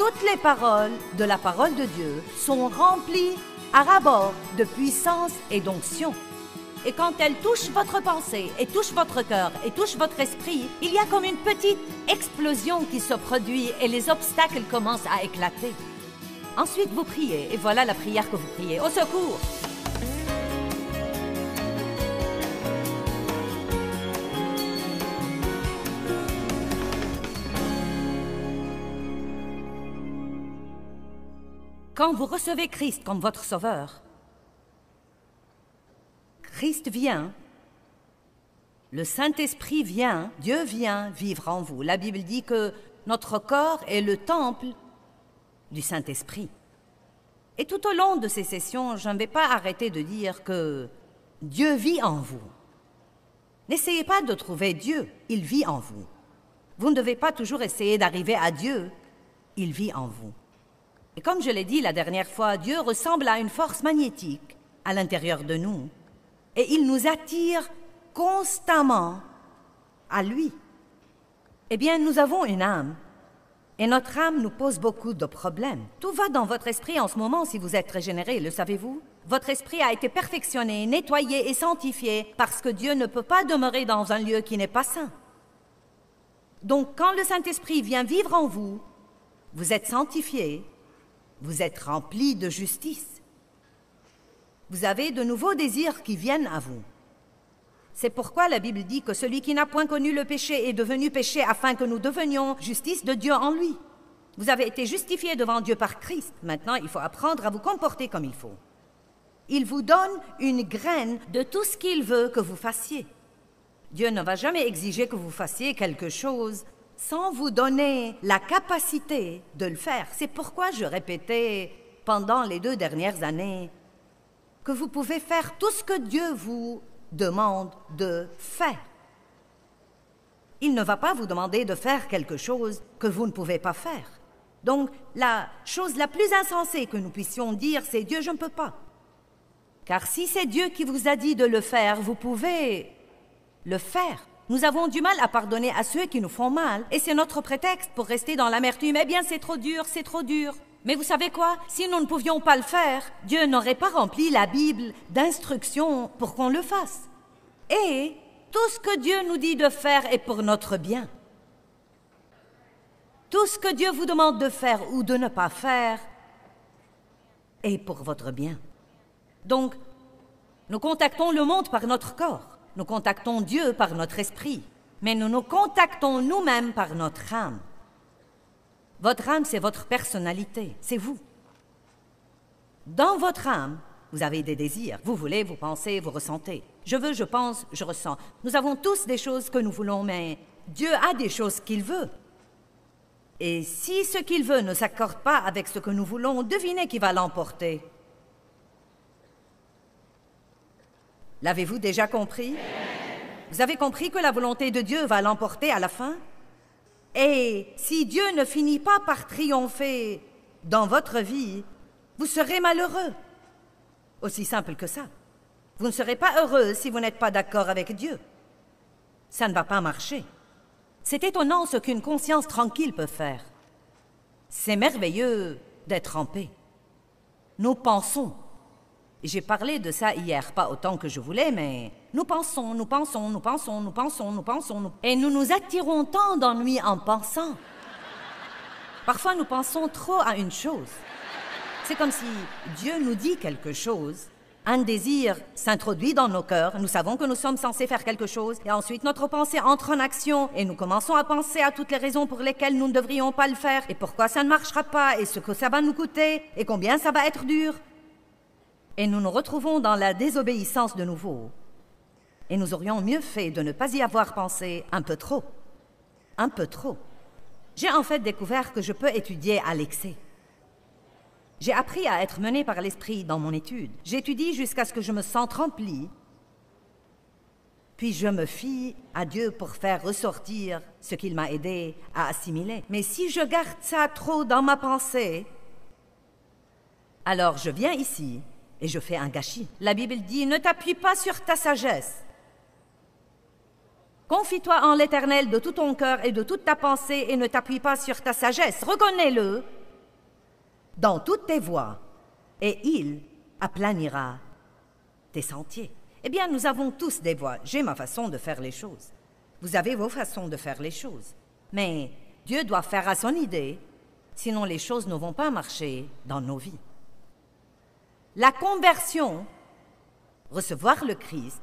toutes les paroles de la parole de Dieu sont remplies à ras-bord de puissance et d'onction. Et quand elles touchent votre pensée, et touchent votre cœur, et touchent votre esprit, il y a comme une petite explosion qui se produit et les obstacles commencent à éclater. Ensuite, vous priez, et voilà la prière que vous priez. Au secours! Quand vous recevez Christ comme votre sauveur, Christ vient, le Saint-Esprit vient, Dieu vient vivre en vous. La Bible dit que notre corps est le temple du Saint-Esprit. Et tout au long de ces sessions, je ne vais pas arrêter de dire que Dieu vit en vous. N'essayez pas de trouver Dieu, il vit en vous. Vous ne devez pas toujours essayer d'arriver à Dieu, il vit en vous. Et comme je l'ai dit la dernière fois, Dieu ressemble à une force magnétique à l'intérieur de nous. Et il nous attire constamment à lui. Eh bien, nous avons une âme. Et notre âme nous pose beaucoup de problèmes. Tout va dans votre esprit en ce moment si vous êtes régénéré, le savez-vous? Votre esprit a été perfectionné, nettoyé et sanctifié parce que Dieu ne peut pas demeurer dans un lieu qui n'est pas saint. Donc, quand le Saint-Esprit vient vivre en vous, vous êtes sanctifié, vous êtes rempli de justice. Vous avez de nouveaux désirs qui viennent à vous. C'est pourquoi la Bible dit que celui qui n'a point connu le péché est devenu péché afin que nous devenions justice de Dieu en lui. Vous avez été justifiés devant Dieu par Christ. Maintenant, il faut apprendre à vous comporter comme il faut. Il vous donne une graine de tout ce qu'il veut que vous fassiez. Dieu ne va jamais exiger que vous fassiez quelque chose sans vous donner la capacité de le faire. C'est pourquoi je répétais pendant les 2 dernières années que vous pouvez faire tout ce que Dieu vous demande de faire. Il ne va pas vous demander de faire quelque chose que vous ne pouvez pas faire. Donc, la chose la plus insensée que nous puissions dire, c'est « Dieu, je ne peux pas ». Car si c'est Dieu qui vous a dit de le faire, vous pouvez le faire. Nous avons du mal à pardonner à ceux qui nous font mal, et c'est notre prétexte pour rester dans l'amertume. Eh bien, c'est trop dur, c'est trop dur. Mais vous savez quoi? Si nous ne pouvions pas le faire, Dieu n'aurait pas rempli la Bible d'instructions pour qu'on le fasse. Et tout ce que Dieu nous dit de faire est pour notre bien. Tout ce que Dieu vous demande de faire ou de ne pas faire est pour votre bien. Donc, nous contactons le monde par notre corps. Nous contactons Dieu par notre esprit. Mais nous nous contactons nous-mêmes par notre âme. Votre âme, c'est votre personnalité, c'est vous. Dans votre âme, vous avez des désirs. Vous voulez, vous pensez, vous ressentez. Je veux, je pense, je ressens. Nous avons tous des choses que nous voulons, mais Dieu a des choses qu'il veut. Et si ce qu'il veut ne s'accorde pas avec ce que nous voulons, devinez qui va l'emporter. L'avez-vous déjà compris? Vous avez compris que la volonté de Dieu va l'emporter à la fin? Et si Dieu ne finit pas par triompher dans votre vie, vous serez malheureux. Aussi simple que ça. Vous ne serez pas heureux si vous n'êtes pas d'accord avec Dieu. Ça ne va pas marcher. C'est étonnant ce qu'une conscience tranquille peut faire. C'est merveilleux d'être en paix. Nous pensons. J'ai parlé de ça hier, pas autant que je voulais, mais nous pensons, nous pensons, nous pensons, nous pensons, nous pensons, et nous nous attirons tant d'ennuis en pensant. Parfois, nous pensons trop à une chose. C'est comme si Dieu nous dit quelque chose, un désir s'introduit dans nos cœurs, nous savons que nous sommes censés faire quelque chose, et ensuite notre pensée entre en action, et nous commençons à penser à toutes les raisons pour lesquelles nous ne devrions pas le faire, et pourquoi ça ne marchera pas, et ce que ça va nous coûter, et combien ça va être dur. Et nous nous retrouvons dans la désobéissance de nouveau. Et nous aurions mieux fait de ne pas y avoir pensé un peu trop. Un peu trop. J'ai en fait découvert que je peux étudier à l'excès. J'ai appris à être menée par l'esprit dans mon étude. J'étudie jusqu'à ce que je me sente remplie. Puis je me fie à Dieu pour faire ressortir ce qu'il m'a aidé à assimiler. Mais si je garde ça trop dans ma pensée, alors je viens ici et je fais un gâchis. La Bible dit « Ne t'appuie pas sur ta sagesse. Confie-toi en l'Éternel de tout ton cœur et de toute ta pensée et ne t'appuie pas sur ta sagesse. Reconnais-le dans toutes tes voies, et il aplanira tes sentiers. Eh bien, nous avons tous des voies. J'ai ma façon de faire les choses. Vous avez vos façons de faire les choses. Mais Dieu doit faire à son idée, sinon les choses ne vont pas marcher dans nos vies. La conversion, recevoir le Christ,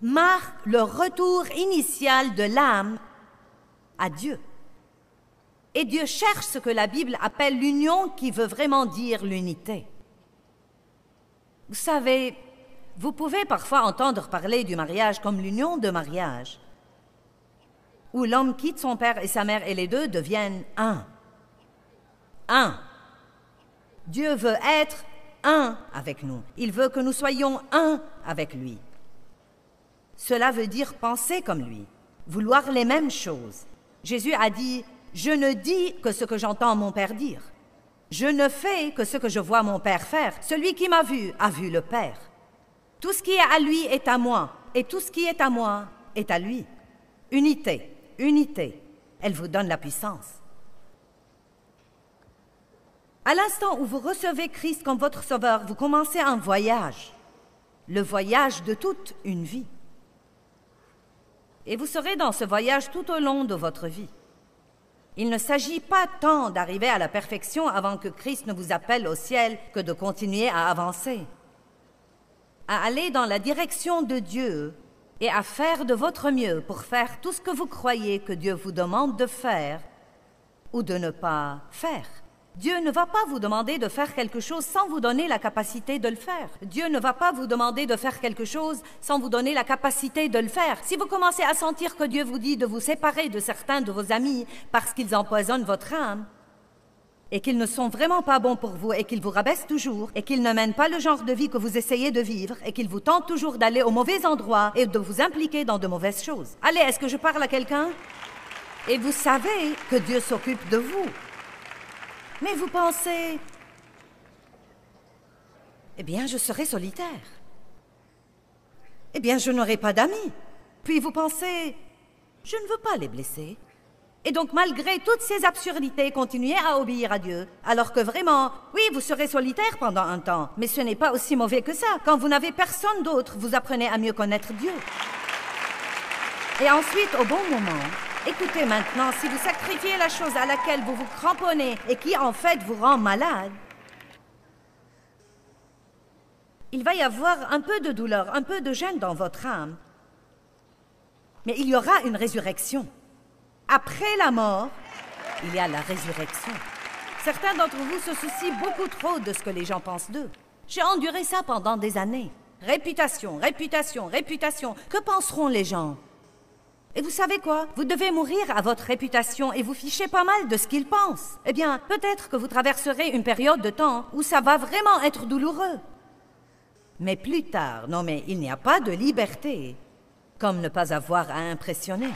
marque le retour initial de l'âme à Dieu. Et Dieu cherche ce que la Bible appelle l'union, qui veut vraiment dire l'unité. Vous savez, vous pouvez parfois entendre parler du mariage comme l'union de mariage, où l'homme quitte son père et sa mère et les deux deviennent un. Un. Dieu veut être un avec nous. Il veut que nous soyons un avec lui. Cela veut dire penser comme lui, vouloir les mêmes choses. Jésus a dit « Je ne dis que ce que j'entends mon Père dire. Je ne fais que ce que je vois mon Père faire. Celui qui m'a vu a vu le Père. Tout ce qui est à lui est à moi, et tout ce qui est à moi est à lui. » Unité, unité, elle vous donne la puissance. À l'instant où vous recevez Christ comme votre sauveur, vous commencez un voyage, le voyage de toute une vie. Et vous serez dans ce voyage tout au long de votre vie. Il ne s'agit pas tant d'arriver à la perfection avant que Christ ne vous appelle au ciel que de continuer à avancer, à aller dans la direction de Dieu et à faire de votre mieux pour faire tout ce que vous croyez que Dieu vous demande de faire ou de ne pas faire. Dieu ne va pas vous demander de faire quelque chose sans vous donner la capacité de le faire. Dieu ne va pas vous demander de faire quelque chose sans vous donner la capacité de le faire. Si vous commencez à sentir que Dieu vous dit de vous séparer de certains de vos amis parce qu'ils empoisonnent votre âme, et qu'ils ne sont vraiment pas bons pour vous, et qu'ils vous rabaissent toujours, et qu'ils ne mènent pas le genre de vie que vous essayez de vivre, et qu'ils vous tentent toujours d'aller au mauvais endroit et de vous impliquer dans de mauvaises choses. Allez, est-ce que je parle à quelqu'un? Et vous savez que Dieu s'occupe de vous. Mais vous pensez, eh bien, je serai solitaire. Eh bien, je n'aurai pas d'amis. Puis vous pensez, je ne veux pas les blesser. Et donc, malgré toutes ces absurdités, continuez à obéir à Dieu, alors que vraiment, oui, vous serez solitaire pendant un temps, mais ce n'est pas aussi mauvais que ça. Quand vous n'avez personne d'autre, vous apprenez à mieux connaître Dieu. Et ensuite, au bon moment, écoutez maintenant, si vous sacrifiez la chose à laquelle vous vous cramponnez et qui en fait vous rend malade, il va y avoir un peu de douleur, un peu de gêne dans votre âme, mais il y aura une résurrection. Après la mort, il y a la résurrection. Certains d'entre vous se soucient beaucoup trop de ce que les gens pensent d'eux. J'ai enduré ça pendant des années. Réputation, réputation, réputation. Que penseront les gens? Et vous savez quoi? Vous devez mourir à votre réputation et vous fichez pas mal de ce qu'ils pensent. Eh bien, peut-être que vous traverserez une période de temps où ça va vraiment être douloureux. Mais plus tard, non mais il n'y a pas de liberté comme ne pas avoir à impressionner.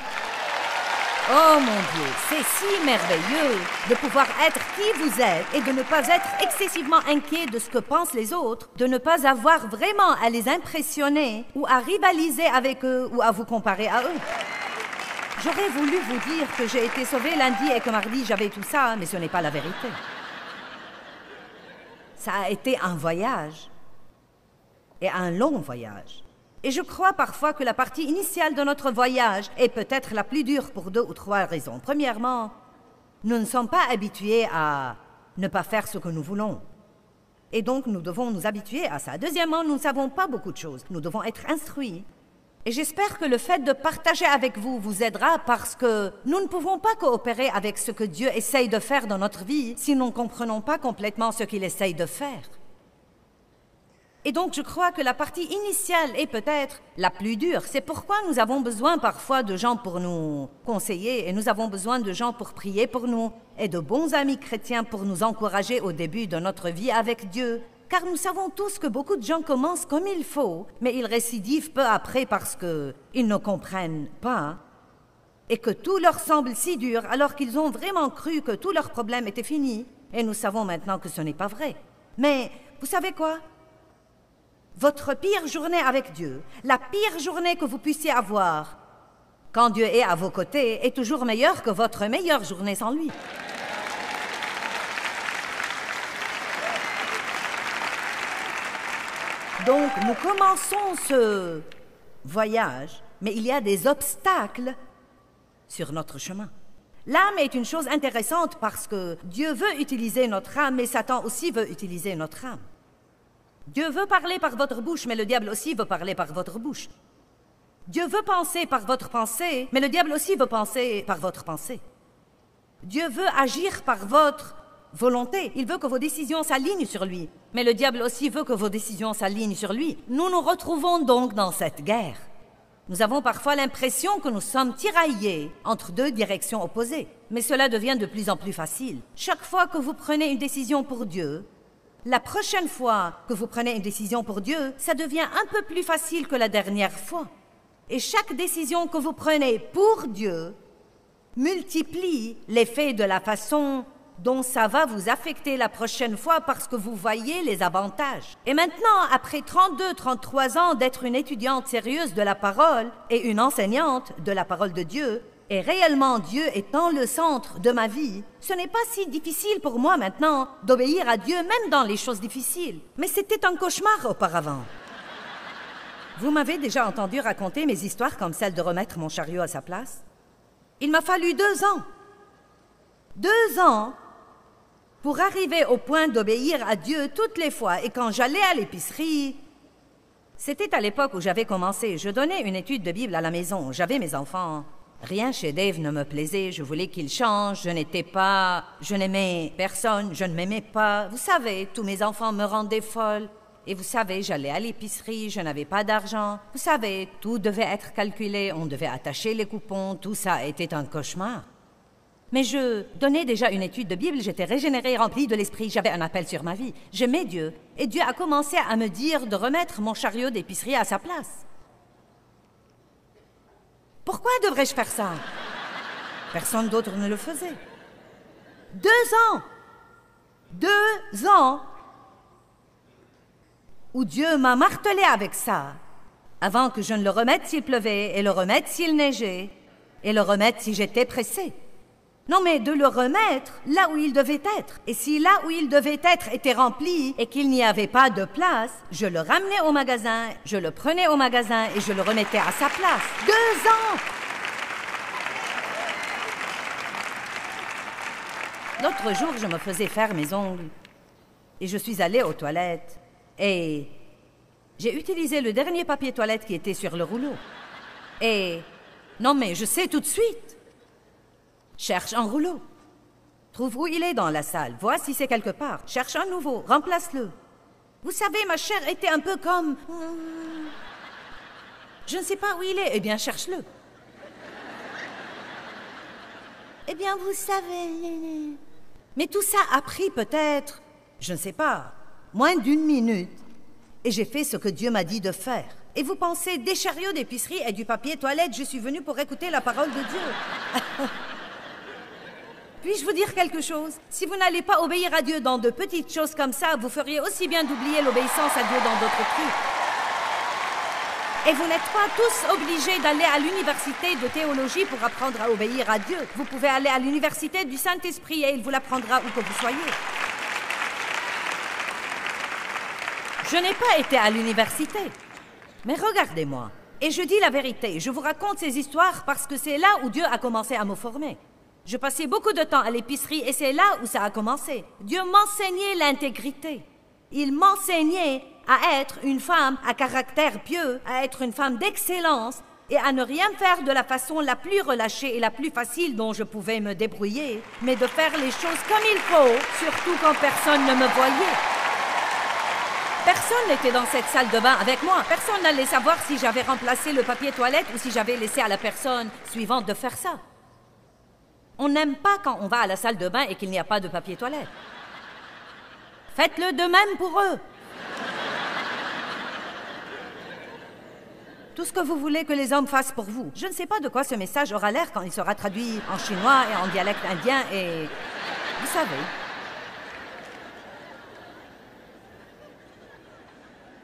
Oh mon Dieu, c'est si merveilleux de pouvoir être qui vous êtes et de ne pas être excessivement inquiet de ce que pensent les autres, de ne pas avoir vraiment à les impressionner ou à rivaliser avec eux ou à vous comparer à eux. J'aurais voulu vous dire que j'ai été sauvée lundi et que mardi j'avais tout ça, mais ce n'est pas la vérité. Ça a été un voyage, et un long voyage. Et je crois parfois que la partie initiale de notre voyage est peut-être la plus dure pour 2 ou 3 raisons. Premièrement, nous ne sommes pas habitués à ne pas faire ce que nous voulons. Et donc, nous devons nous habituer à ça. Deuxièmement, nous ne savons pas beaucoup de choses. Nous devons être instruits. Et j'espère que le fait de partager avec vous vous aidera parce que nous ne pouvons pas coopérer avec ce que Dieu essaye de faire dans notre vie si nous ne comprenons pas complètement ce qu'il essaye de faire. Et donc, je crois que la partie initiale est peut-être la plus dure. C'est pourquoi nous avons besoin parfois de gens pour nous conseiller et nous avons besoin de gens pour prier pour nous et de bons amis chrétiens pour nous encourager au début de notre vie avec Dieu. Car nous savons tous que beaucoup de gens commencent comme il faut, mais ils récidivent peu après parce qu'ils ne comprennent pas et que tout leur semble si dur alors qu'ils ont vraiment cru que tous leurs problèmes étaient finis. Et nous savons maintenant que ce n'est pas vrai. Mais vous savez quoi? Votre pire journée avec Dieu, la pire journée que vous puissiez avoir, quand Dieu est à vos côtés, est toujours meilleure que votre meilleure journée sans lui. Donc, nous commençons ce voyage, mais il y a des obstacles sur notre chemin. L'âme est une chose intéressante parce que Dieu veut utiliser notre âme, mais Satan aussi veut utiliser notre âme. Dieu veut parler par votre bouche, mais le diable aussi veut parler par votre bouche. Dieu veut penser par votre pensée, mais le diable aussi veut penser par votre pensée. Dieu veut agir par votre volonté. Il veut que vos décisions s'alignent sur lui, mais le diable aussi veut que vos décisions s'alignent sur lui. Nous nous retrouvons donc dans cette guerre. Nous avons parfois l'impression que nous sommes tiraillés entre deux directions opposées, mais cela devient de plus en plus facile. Chaque fois que vous prenez une décision pour Dieu, la prochaine fois que vous prenez une décision pour Dieu, ça devient un peu plus facile que la dernière fois. Et chaque décision que vous prenez pour Dieu multiplie l'effet de la façon dont ça va vous affecter la prochaine fois parce que vous voyez les avantages. Et maintenant, après 33 ans d'être une étudiante sérieuse de la parole et une enseignante de la parole de Dieu, et réellement Dieu étant le centre de ma vie, ce n'est pas si difficile pour moi maintenant d'obéir à Dieu même dans les choses difficiles. Mais c'était un cauchemar auparavant. Vous m'avez déjà entendu raconter mes histoires comme celle de remettre mon chariot à sa place? Il m'a fallu 2 ans. 2 ans pour arriver au point d'obéir à Dieu toutes les fois. Et quand j'allais à l'épicerie, c'était à l'époque où j'avais commencé. Je donnais une étude de Bible à la maison. J'avais mes enfants. Rien chez Dave ne me plaisait. Je voulais qu'il change. Je n'aimais personne. Je ne m'aimais pas. Vous savez, tous mes enfants me rendaient folle. Et vous savez, j'allais à l'épicerie, je n'avais pas d'argent. Vous savez, tout devait être calculé, on devait attacher les coupons, tout ça était un cauchemar. Mais je donnais déjà une étude de Bible, j'étais régénérée, remplie de l'esprit, j'avais un appel sur ma vie. J'aimais Dieu, et Dieu a commencé à me dire de remettre mon chariot d'épicerie à sa place. Pourquoi devrais-je faire ça? Personne d'autre ne le faisait. 2 ans! 2 ans! Où Dieu m'a martelé avec ça, avant que je ne le remette s'il pleuvait, et le remette s'il neigeait, et le remette si j'étais pressée. Non, mais de le remettre là où il devait être. Et si là où il devait être était rempli et qu'il n'y avait pas de place, je le ramenais au magasin, je le prenais au magasin et je le remettais à sa place. 2 ans! L'autre jour, je me faisais faire mes ongles et je suis allée aux toilettes. Et j'ai utilisé le dernier papier toilette qui était sur le rouleau. Et non, mais je sais tout de suite. Cherche un rouleau. Trouve où il est dans la salle. Vois si c'est quelque part. Cherche un nouveau. Remplace-le. Vous savez, ma chair était un peu comme... Je ne sais pas où il est. Eh bien, cherche-le. Eh bien, vous savez... Mais tout ça a pris peut-être, je ne sais pas, moins d'1 minute. Et j'ai fait ce que Dieu m'a dit de faire. Et vous pensez, des chariots d'épicerie et du papier toilette, je suis venue pour écouter la parole de Dieu. Puis-je vous dire quelque chose? Si vous n'allez pas obéir à Dieu dans de petites choses comme ça, vous feriez aussi bien d'oublier l'obéissance à Dieu dans d'autres trucs. Et vous n'êtes pas tous obligés d'aller à l'université de théologie pour apprendre à obéir à Dieu. Vous pouvez aller à l'université du Saint-Esprit et il vous l'apprendra où que vous soyez. Je n'ai pas été à l'université. Mais regardez-moi. Et je dis la vérité, je vous raconte ces histoires parce que c'est là où Dieu a commencé à me former. Je passais beaucoup de temps à l'épicerie et c'est là où ça a commencé. Dieu m'enseignait l'intégrité. Il m'enseignait à être une femme à caractère pieux, à être une femme d'excellence et à ne rien faire de la façon la plus relâchée et la plus facile dont je pouvais me débrouiller, mais de faire les choses comme il faut, surtout quand personne ne me voyait. Personne n'était dans cette salle de bain avec moi. Personne n'allait savoir si j'avais remplacé le papier toilette ou si j'avais laissé à la personne suivante de faire ça. On n'aime pas quand on va à la salle de bain et qu'il n'y a pas de papier toilette. Faites-le de même pour eux. Tout ce que vous voulez que les hommes fassent pour vous. Je ne sais pas de quoi ce message aura l'air quand il sera traduit en chinois et en dialecte indien et... Vous savez.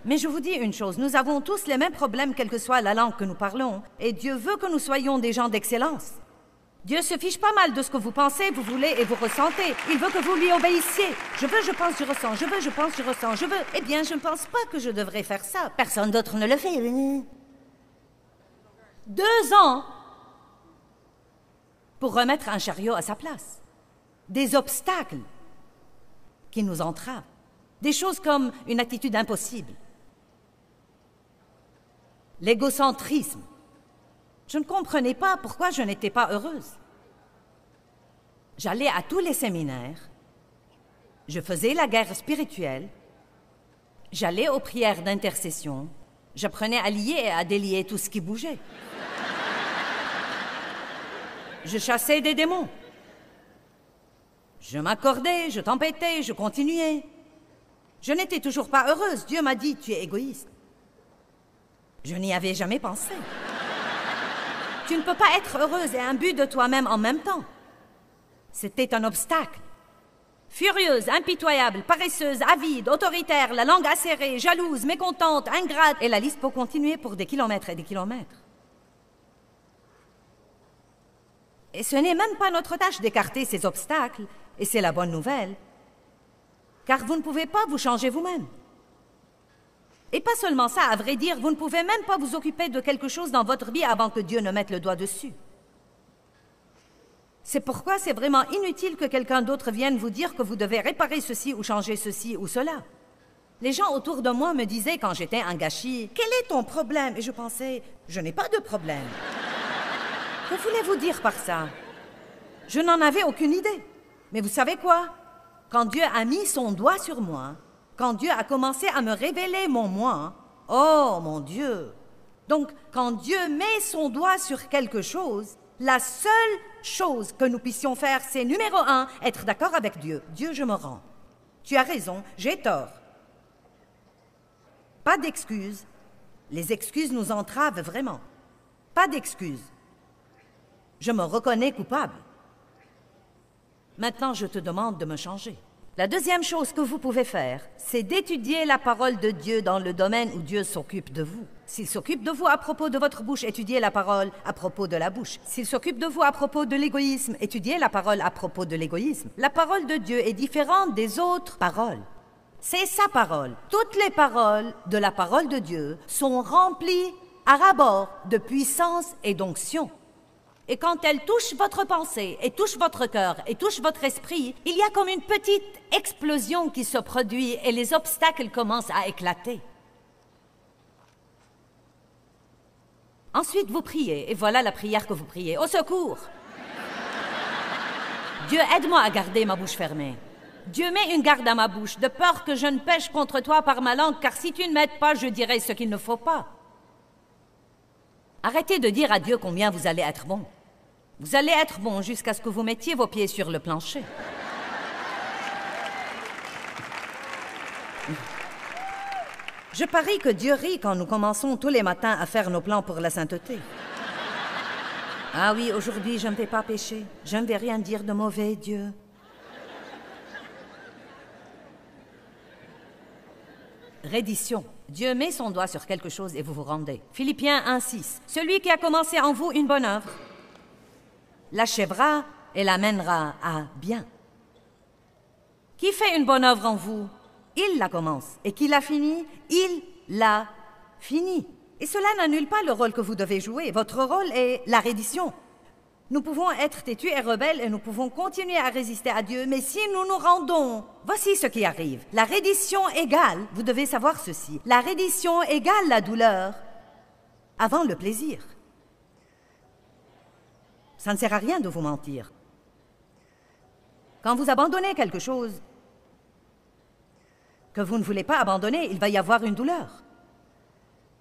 Mais je vous dis une chose, nous avons tous les mêmes problèmes quelle que soit la langue que nous parlons. Et Dieu veut que nous soyons des gens d'excellence. Dieu se fiche pas mal de ce que vous pensez, vous voulez et vous ressentez. Il veut que vous lui obéissiez. Je veux, je pense, je ressens. Je veux, je pense, je ressens. Je veux. Eh bien, je ne pense pas que je devrais faire ça. Personne d'autre ne le fait. 2 ans pour remettre un chariot à sa place. Des obstacles qui nous entravent. Des choses comme une attitude impossible. L'égocentrisme. Je ne comprenais pas pourquoi je n'étais pas heureuse. J'allais à tous les séminaires, je faisais la guerre spirituelle, j'allais aux prières d'intercession, j'apprenais à lier et à délier tout ce qui bougeait. Je chassais des démons. Je m'accordais, je tempêtais, je continuais. Je n'étais toujours pas heureuse. Dieu m'a dit, tu es égoïste. Je n'y avais jamais pensé. Tu ne peux pas être heureuse et imbu de toi-même en même temps. C'était un obstacle. Furieuse, impitoyable, paresseuse, avide, autoritaire, la langue acérée, jalouse, mécontente, ingrate, et la liste peut continuer pour des kilomètres et des kilomètres. Et ce n'est même pas notre tâche d'écarter ces obstacles, et c'est la bonne nouvelle, car vous ne pouvez pas vous changer vous-même. Et pas seulement ça, à vrai dire, vous ne pouvez même pas vous occuper de quelque chose dans votre vie avant que Dieu ne mette le doigt dessus. C'est pourquoi c'est vraiment inutile que quelqu'un d'autre vienne vous dire que vous devez réparer ceci ou changer ceci ou cela. Les gens autour de moi me disaient quand j'étais un gâchis, « Quel est ton problème ?» Et je pensais, « Je n'ai pas de problème. » Que voulez-vous dire par ça? Je n'en avais aucune idée. Mais vous savez quoi? Quand Dieu a mis son doigt sur moi, quand Dieu a commencé à me révéler mon moi, oh mon Dieu! Donc, quand Dieu met son doigt sur quelque chose, la seule chose que nous puissions faire, c'est numéro 1, être d'accord avec Dieu. Dieu, je me rends. Tu as raison, j'ai tort. Pas d'excuses. Les excuses nous entravent vraiment. Pas d'excuses. Je me reconnais coupable. Maintenant, je te demande de me changer. La deuxième chose que vous pouvez faire, c'est d'étudier la parole de Dieu dans le domaine où Dieu s'occupe de vous. S'il s'occupe de vous à propos de votre bouche, étudiez la parole à propos de la bouche. S'il s'occupe de vous à propos de l'égoïsme, étudiez la parole à propos de l'égoïsme. La parole de Dieu est différente des autres paroles. C'est sa parole. Toutes les paroles de la parole de Dieu sont remplies à ras-bord de puissance et d'onction. Et quand elle touche votre pensée, et touche votre cœur, et touche votre esprit, il y a comme une petite explosion qui se produit et les obstacles commencent à éclater. Ensuite, vous priez, et voilà la prière que vous priez. Au secours! Dieu, aide-moi à garder ma bouche fermée. Dieu, mets une garde à ma bouche, de peur que je ne pêche contre toi par ma langue, car si tu ne m'aides pas, je dirai ce qu'il ne faut pas. Arrêtez de dire à Dieu combien vous allez être bon. Vous allez être bon jusqu'à ce que vous mettiez vos pieds sur le plancher. Je parie que Dieu rit quand nous commençons tous les matins à faire nos plans pour la sainteté. Ah oui, aujourd'hui, je ne vais pas pécher. Je ne vais rien dire de mauvais, Dieu. Reddition. Dieu met son doigt sur quelque chose et vous vous rendez. Philippiens 1,6. Celui qui a commencé en vous une bonne œuvre l'achèvera et l'amènera à bien. Qui fait une bonne œuvre en vous? Il la commence. Et qui l'a finie? Il l'a finie. Et cela n'annule pas le rôle que vous devez jouer. Votre rôle est la reddition. Nous pouvons être têtus et rebelles et nous pouvons continuer à résister à Dieu, mais si nous nous rendons, voici ce qui arrive. La reddition égale, vous devez savoir ceci, la reddition égale la douleur avant le plaisir. Ça ne sert à rien de vous mentir. Quand vous abandonnez quelque chose que vous ne voulez pas abandonner, il va y avoir une douleur.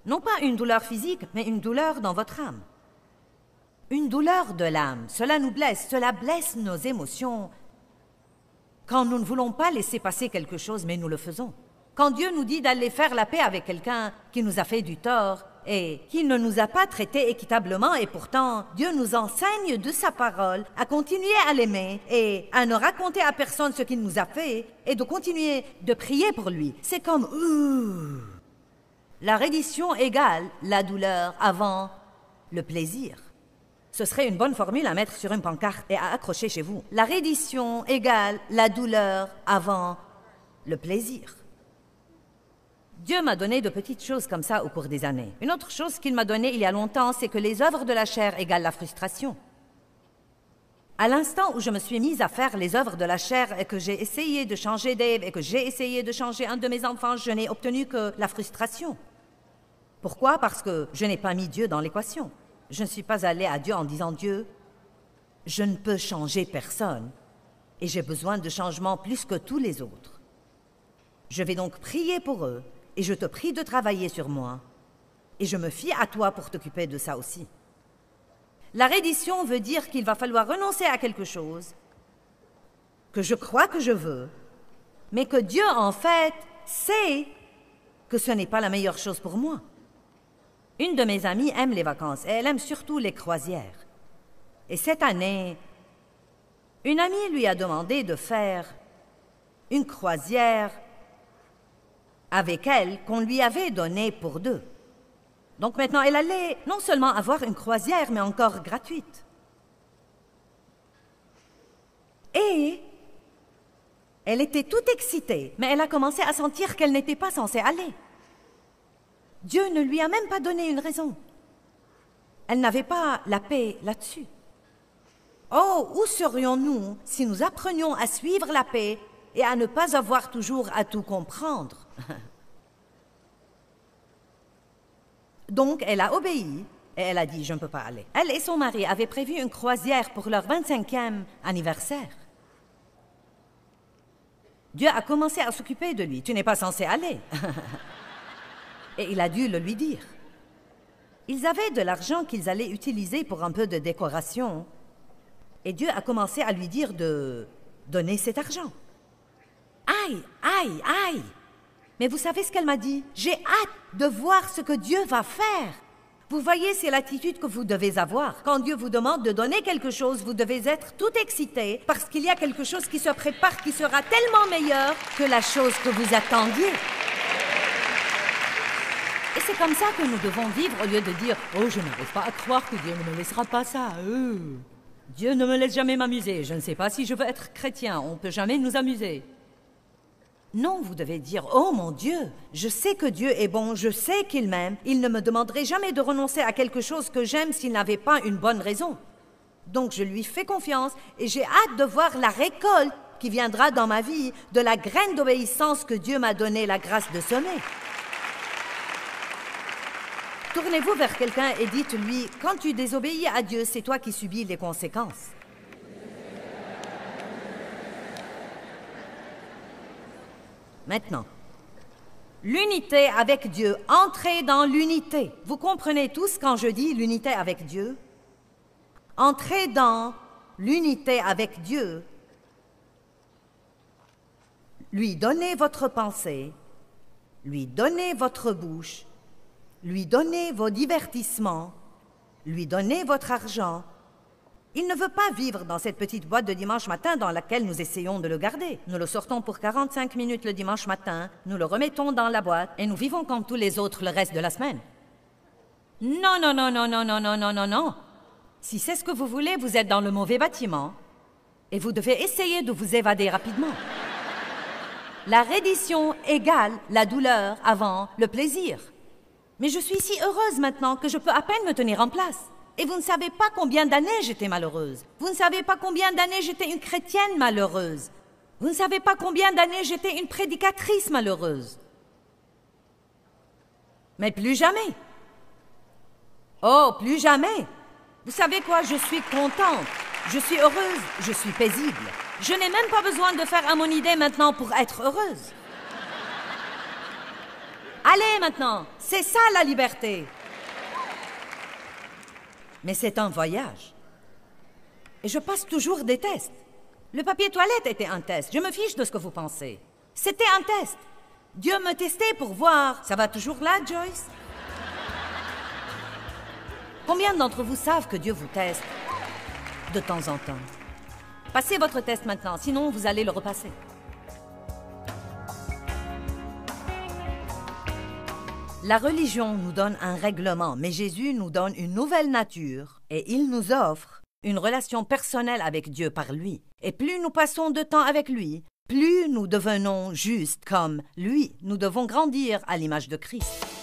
Non pas une douleur physique, mais une douleur dans votre âme. Une douleur de l'âme, cela nous blesse, cela blesse nos émotions. Quand nous ne voulons pas laisser passer quelque chose, mais nous le faisons. Quand Dieu nous dit d'aller faire la paix avec quelqu'un qui nous a fait du tort et qui ne nous a pas traités équitablement, et pourtant Dieu nous enseigne de sa parole à continuer à l'aimer et à ne raconter à personne ce qu'il nous a fait et de continuer de prier pour lui. C'est comme la reddition égale la douleur avant le plaisir. Ce serait une bonne formule à mettre sur une pancarte et à accrocher chez vous. La reddition égale la douleur avant le plaisir. Dieu m'a donné de petites choses comme ça au cours des années. Une autre chose qu'il m'a donnée il y a longtemps, c'est que les œuvres de la chair égalent la frustration. À l'instant où je me suis mise à faire les œuvres de la chair et que j'ai essayé de changer Dave et que j'ai essayé de changer un de mes enfants, je n'ai obtenu que la frustration. Pourquoi? Parce que je n'ai pas mis Dieu dans l'équation. Je ne suis pas allée à Dieu en disant « Dieu, je ne peux changer personne et j'ai besoin de changement plus que tous les autres. Je vais donc prier pour eux et je te prie de travailler sur moi et je me fie à toi pour t'occuper de ça aussi. » La reddition veut dire qu'il va falloir renoncer à quelque chose que je crois que je veux, mais que Dieu, en fait, sait que ce n'est pas la meilleure chose pour moi. Une de mes amies aime les vacances et elle aime surtout les croisières. Et cette année, une amie lui a demandé de faire une croisière avec elle qu'on lui avait donnée pour deux. Donc maintenant, elle allait non seulement avoir une croisière, mais encore gratuite. Et elle était toute excitée, mais elle a commencé à sentir qu'elle n'était pas censée aller. Dieu ne lui a même pas donné une raison. Elle n'avait pas la paix là-dessus. Oh, où serions-nous si nous apprenions à suivre la paix et à ne pas avoir toujours à tout comprendre? Donc, elle a obéi et elle a dit « Je ne peux pas aller ». Elle et son mari avaient prévu une croisière pour leur 25e anniversaire. Dieu a commencé à s'occuper de lui. « Tu n'es pas censé aller ». Et il a dû le lui dire. Ils avaient de l'argent qu'ils allaient utiliser pour un peu de décoration. Et Dieu a commencé à lui dire de donner cet argent. Aïe, aïe, aïe! Mais vous savez ce qu'elle m'a dit? J'ai hâte de voir ce que Dieu va faire. Vous voyez, c'est l'attitude que vous devez avoir. Quand Dieu vous demande de donner quelque chose, vous devez être tout excité parce qu'il y a quelque chose qui se prépare qui sera tellement meilleur que la chose que vous attendiez. Et c'est comme ça que nous devons vivre au lieu de dire « Oh, je n'arrive pas à croire que Dieu ne me laissera pas ça. Dieu ne me laisse jamais m'amuser. Je ne sais pas si je veux être chrétien. On ne peut jamais nous amuser. » Non, vous devez dire « Oh mon Dieu, je sais que Dieu est bon, je sais qu'il m'aime. Il ne me demanderait jamais de renoncer à quelque chose que j'aime s'il n'avait pas une bonne raison. Donc je lui fais confiance et j'ai hâte de voir la récolte qui viendra dans ma vie de la graine d'obéissance que Dieu m'a donné la grâce de semer. » Tournez-vous vers quelqu'un et dites-lui « Quand tu désobéis à Dieu, c'est toi qui subis les conséquences. » Maintenant, l'unité avec Dieu, entrez dans l'unité. Vous comprenez tous quand je dis l'unité avec Dieu? Entrez dans l'unité avec Dieu. Lui donnez votre pensée, lui donnez votre bouche, lui donnez vos divertissements, lui donnez votre argent. Il ne veut pas vivre dans cette petite boîte de dimanche matin dans laquelle nous essayons de le garder. Nous le sortons pour 45 minutes le dimanche matin, nous le remettons dans la boîte et nous vivons comme tous les autres le reste de la semaine. Non, non, non, non, non, non, non, non, non, non. Si c'est ce que vous voulez, vous êtes dans le mauvais bâtiment et vous devez essayer de vous évader rapidement. La reddition égale la douleur avant le plaisir. Mais je suis si heureuse maintenant que je peux à peine me tenir en place. Et vous ne savez pas combien d'années j'étais malheureuse. Vous ne savez pas combien d'années j'étais une chrétienne malheureuse. Vous ne savez pas combien d'années j'étais une prédicatrice malheureuse. Mais plus jamais. Oh, plus jamais. Vous savez quoi, je suis contente. Je suis heureuse, je suis paisible. Je n'ai même pas besoin de faire à mon idée maintenant pour être heureuse. Allez maintenant, c'est ça la liberté. Mais c'est un voyage. Et je passe toujours des tests. Le papier toilette était un test. Je me fiche de ce que vous pensez. C'était un test. Dieu me testait pour voir. Ça va toujours là, Joyce? Combien d'entre vous savent que Dieu vous teste de temps en temps? Passez votre test maintenant, sinon vous allez le repasser. La religion nous donne un règlement, mais Jésus nous donne une nouvelle nature Et il nous offre une relation personnelle avec Dieu par lui. Et plus nous passons de temps avec lui, plus nous devenons justes comme lui. Nous devons grandir à l'image de Christ.